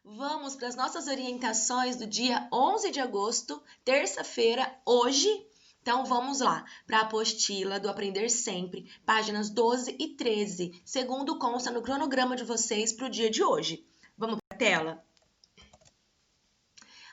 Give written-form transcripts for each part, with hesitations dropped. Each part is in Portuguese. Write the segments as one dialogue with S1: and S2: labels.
S1: Vamos para as nossas orientações do dia 11 de agosto, terça-feira, hoje. Então, vamos lá para a apostila do Aprender Sempre, páginas 12 e 13, segundo consta no cronograma de vocês para o dia de hoje. Vamos para a tela?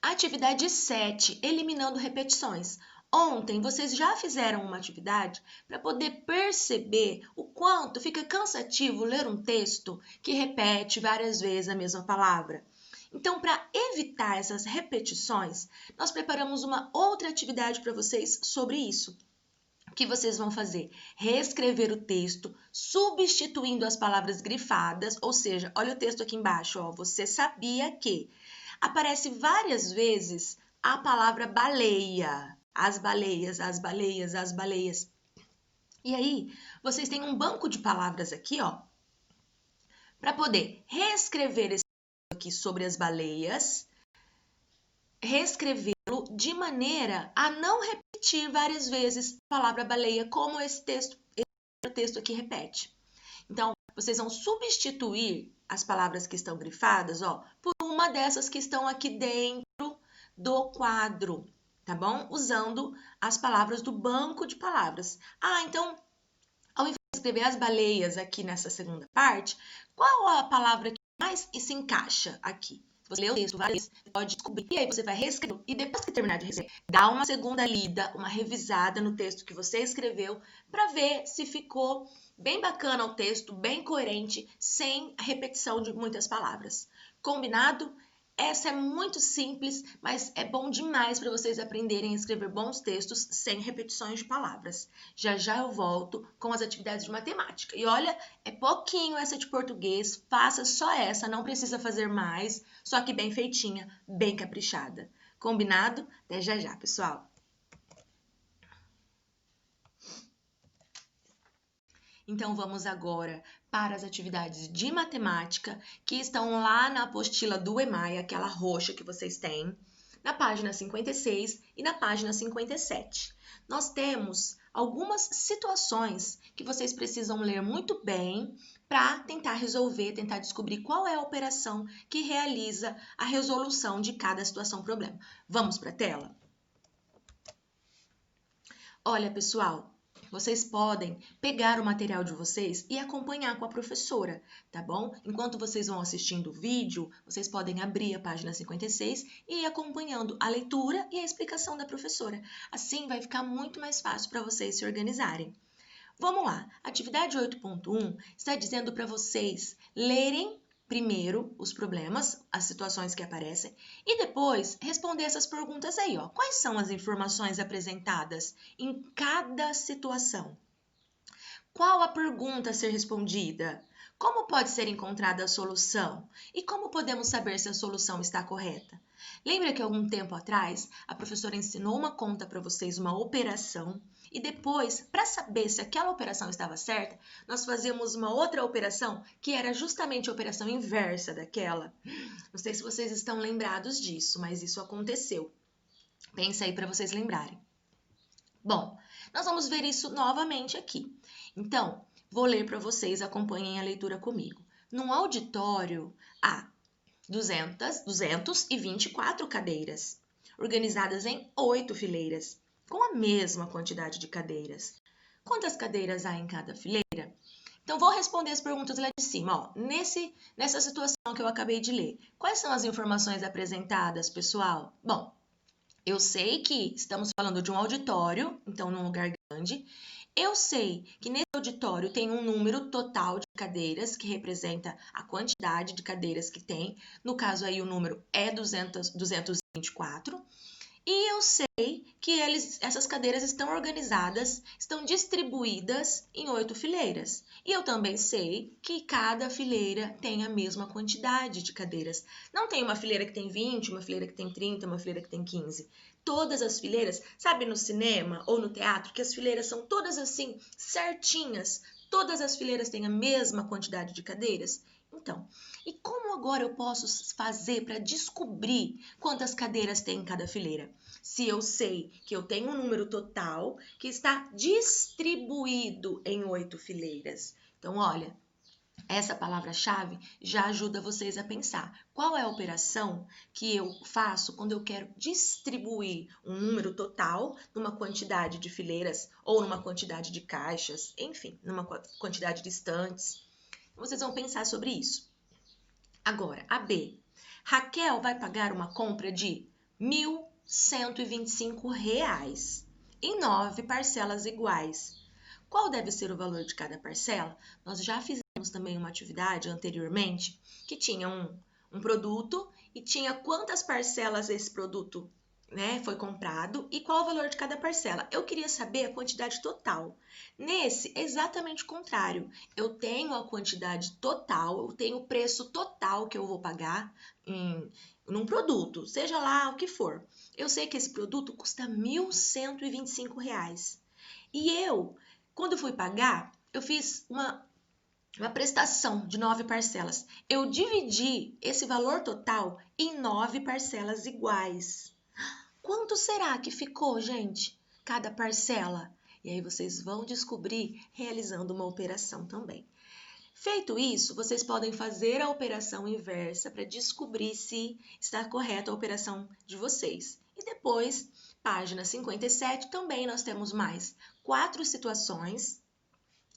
S1: Atividade 7, eliminando repetições. Ontem, vocês já fizeram uma atividade para poder perceber o quanto fica cansativo ler um texto que repete várias vezes a mesma palavra. Então, para evitar essas repetições, nós preparamos uma outra atividade para vocês sobre isso. O que vocês vão fazer? Reescrever o texto, substituindo as palavras grifadas, ou seja, olha o texto aqui embaixo, ó, você sabia que aparece várias vezes a palavra baleia. As baleias, as baleias, as baleias. E aí, vocês têm um banco de palavras aqui, ó, para poder reescrever esse aqui sobre as baleias, reescrevê-lo de maneira a não repetir várias vezes a palavra baleia, como esse texto aqui repete. Então, vocês vão substituir as palavras que estão grifadas, ó, por uma dessas que estão aqui dentro do quadro, tá bom? Usando as palavras do banco de palavras. Então, ao invés de escrever as baleias aqui nessa segunda parte, qual a palavra que mais se encaixa aqui? Você lê o texto várias vezes, você pode descobrir, e aí você vai reescrever. E depois que terminar de reescrever, dá uma segunda lida, uma revisada no texto que você escreveu, para ver se ficou bem bacana o texto, bem coerente, sem repetição de muitas palavras. Combinado? Essa é muito simples, mas é bom demais para vocês aprenderem a escrever bons textos sem repetições de palavras. Já já eu volto com as atividades de matemática. E olha, é pouquinho essa de português, faça só essa, não precisa fazer mais, só que bem feitinha, bem caprichada. Combinado? Até já já, pessoal! Então, vamos agora para as atividades de matemática que estão lá na apostila do EMAI, aquela roxa que vocês têm, na página 56 e na página 57. Nós temos algumas situações que vocês precisam ler muito bem para tentar resolver, tentar descobrir qual é a operação que realiza a resolução de cada situação-problema. Vamos para a tela? Olha, pessoal, vocês podem pegar o material de vocês e acompanhar com a professora, tá bom? Enquanto vocês vão assistindo o vídeo, vocês podem abrir a página 56 e ir acompanhando a leitura e a explicação da professora. Assim vai ficar muito mais fácil para vocês se organizarem. Vamos lá, atividade 8.1 está dizendo para vocês lerem primeiro os problemas, as situações que aparecem, e depois responder essas perguntas aí, ó. Quais são as informações apresentadas em cada situação? Qual a pergunta a ser respondida? Como pode ser encontrada a solução? E como podemos saber se a solução está correta? Lembra que algum tempo atrás a professora ensinou uma conta para vocês, uma operação, e depois, para saber se aquela operação estava certa, nós fazíamos uma outra operação que era justamente a operação inversa daquela. Não sei se vocês estão lembrados disso, mas isso aconteceu. Pensa aí para vocês lembrarem. Bom, nós vamos ver isso novamente aqui. Então, vou ler para vocês, acompanhem a leitura comigo. Num auditório há 224 cadeiras, organizadas em 8 fileiras, com a mesma quantidade de cadeiras. Quantas cadeiras há em cada fileira? Então, vou responder as perguntas lá de cima. Ó, nessa situação que eu acabei de ler, quais são as informações apresentadas, pessoal? Bom, eu sei que estamos falando de um auditório, então num lugar grande. Eu sei que nesse auditório tem um número total de cadeiras, que representa a quantidade de cadeiras que tem. No caso aí o número é 224. E eu sei que essas cadeiras estão organizadas, estão distribuídas em 8 fileiras. E eu também sei que cada fileira tem a mesma quantidade de cadeiras. Não tem uma fileira que tem 20, uma fileira que tem 30, uma fileira que tem 15. Todas as fileiras, sabe no cinema ou no teatro, que as fileiras são todas assim, certinhas. Todas as fileiras têm a mesma quantidade de cadeiras? Então, e como agora eu posso fazer para descobrir quantas cadeiras tem em cada fileira? Se eu sei que eu tenho um número total que está distribuído em 8 fileiras. Então, olha, Essa palavra-chave já ajuda vocês a pensar qual é a operação que eu faço quando eu quero distribuir um número total numa quantidade de fileiras ou numa quantidade de caixas, enfim, numa quantidade de estantes. Vocês vão pensar sobre isso. Agora, a B. Raquel vai pagar uma compra de R$ 1.125 em 9 parcelas iguais. Qual deve ser o valor de cada parcela? Nós já fizemos também uma atividade anteriormente que tinha um produto e tinha quantas parcelas esse produto, né, foi comprado e qual o valor de cada parcela. Eu queria saber a quantidade total. Nesse, exatamente o contrário. Eu tenho a quantidade total, eu tenho o preço total que eu vou pagar num produto, seja lá o que for. Eu sei que esse produto custa R$ 1.125. E eu, quando eu fui pagar, eu fiz uma prestação de 9 parcelas. Eu dividi esse valor total em 9 parcelas iguais. Quanto será que ficou, gente? Cada parcela? E aí vocês vão descobrir realizando uma operação também. Feito isso, vocês podem fazer a operação inversa para descobrir se está correta a operação de vocês. E depois, página 57, também nós temos mais 4 situações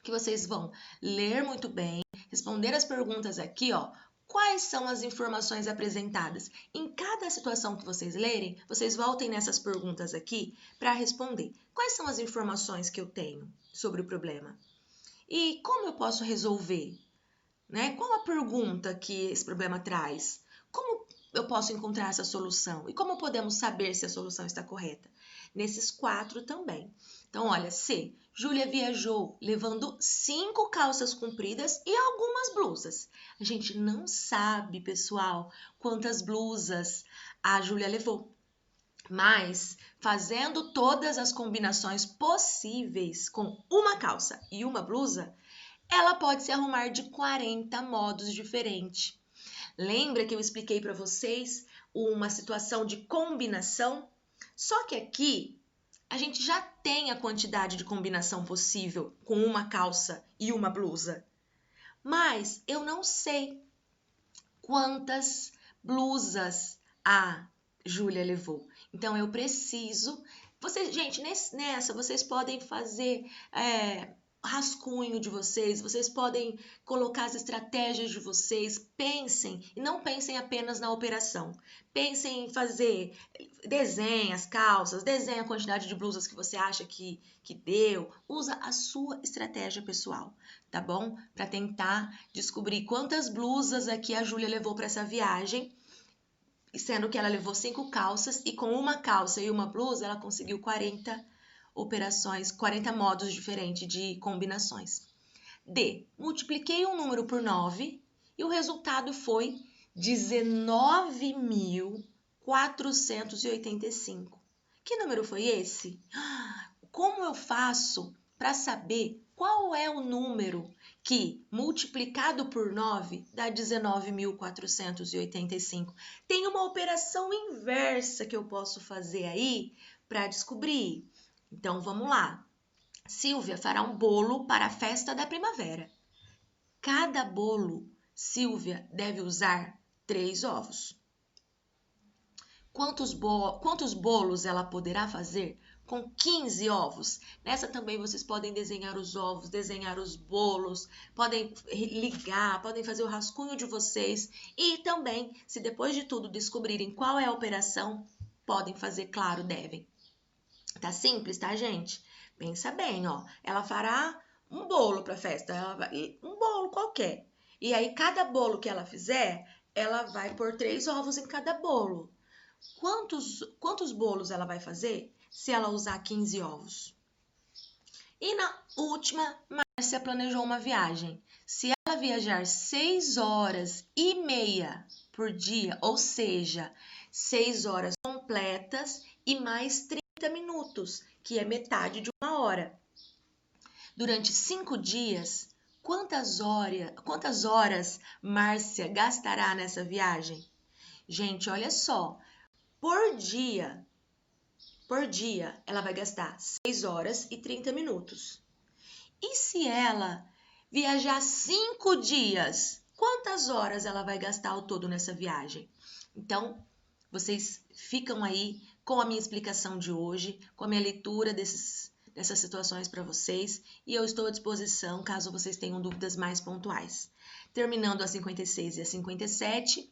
S1: que vocês vão ler muito bem, responder as perguntas aqui, ó. Quais são as informações apresentadas? Em cada situação que vocês lerem, vocês voltem nessas perguntas aqui para responder. Quais são as informações que eu tenho sobre o problema? E como eu posso resolver? Né? Qual a pergunta que esse problema traz? Como eu posso encontrar essa solução? E como podemos saber se a solução está correta? Nesses 4 também. Então, olha, C. Júlia viajou levando 5 calças compridas e algumas blusas. A gente não sabe, pessoal, quantas blusas a Júlia levou. Mas, fazendo todas as combinações possíveis com uma calça e uma blusa, ela pode se arrumar de 40 modos diferentes. Lembra que eu expliquei para vocês uma situação de combinação? Só que aqui a gente já tem a quantidade de combinação possível com uma calça e uma blusa. Mas eu não sei quantas blusas a Júlia levou. Então eu preciso. Gente, nessa vocês podem fazer rascunho de vocês podem colocar as estratégias de vocês, pensem e não pensem apenas na operação. Pensem em fazer, desenha as calças, desenha a quantidade de blusas que você acha que deu, usa a sua estratégia pessoal, tá bom? Para tentar descobrir quantas blusas aqui a Júlia levou para essa viagem, sendo que ela levou 5 calças e com uma calça e uma blusa ela conseguiu 40 operações, 40 modos diferentes de combinações. D. Multipliquei um número por 9 e o resultado foi 19.485. Que número foi esse? Como eu faço para saber qual é o número que, multiplicado por 9, dá 19.485? Tem uma operação inversa que eu posso fazer aí para descobrir. Então, vamos lá. Silvia fará um bolo para a festa da primavera. Cada bolo, Silvia deve usar 3 ovos. Quantos bolos ela poderá fazer com 15 ovos? Nessa também vocês podem desenhar os ovos, desenhar os bolos, podem ligar, podem fazer o rascunho de vocês e também, se depois de tudo descobrirem qual é a operação, podem fazer, claro, devem. Tá simples, tá, gente? Pensa bem, ó. Ela fará um bolo para a festa, um bolo qualquer. E aí, cada bolo que ela fizer, ela vai pôr 3 ovos em cada bolo. Quantos bolos ela vai fazer se ela usar 15 ovos? E na última, Márcia planejou uma viagem. Se ela viajar 6 horas e meia por dia, ou seja, 6 horas completas e mais 30 minutos, que é metade de 1 hora. Durante 5 dias, quantas horas Márcia gastará nessa viagem? Gente, olha só, por dia, ela vai gastar 6 horas e 30 minutos. E se ela viajar 5 dias. Quantas horas ela vai gastar ao todo nessa viagem? Então, vocês ficam aí com a minha explicação de hoje, com a minha leitura dessas situações para vocês, e eu estou à disposição caso vocês tenham dúvidas mais pontuais. Terminando a 56 e a 57,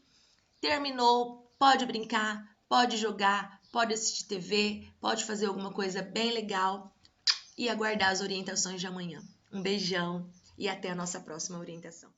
S1: terminou, pode brincar, pode jogar, pode assistir TV, pode fazer alguma coisa bem legal e aguardar as orientações de amanhã. Um beijão e até a nossa próxima orientação.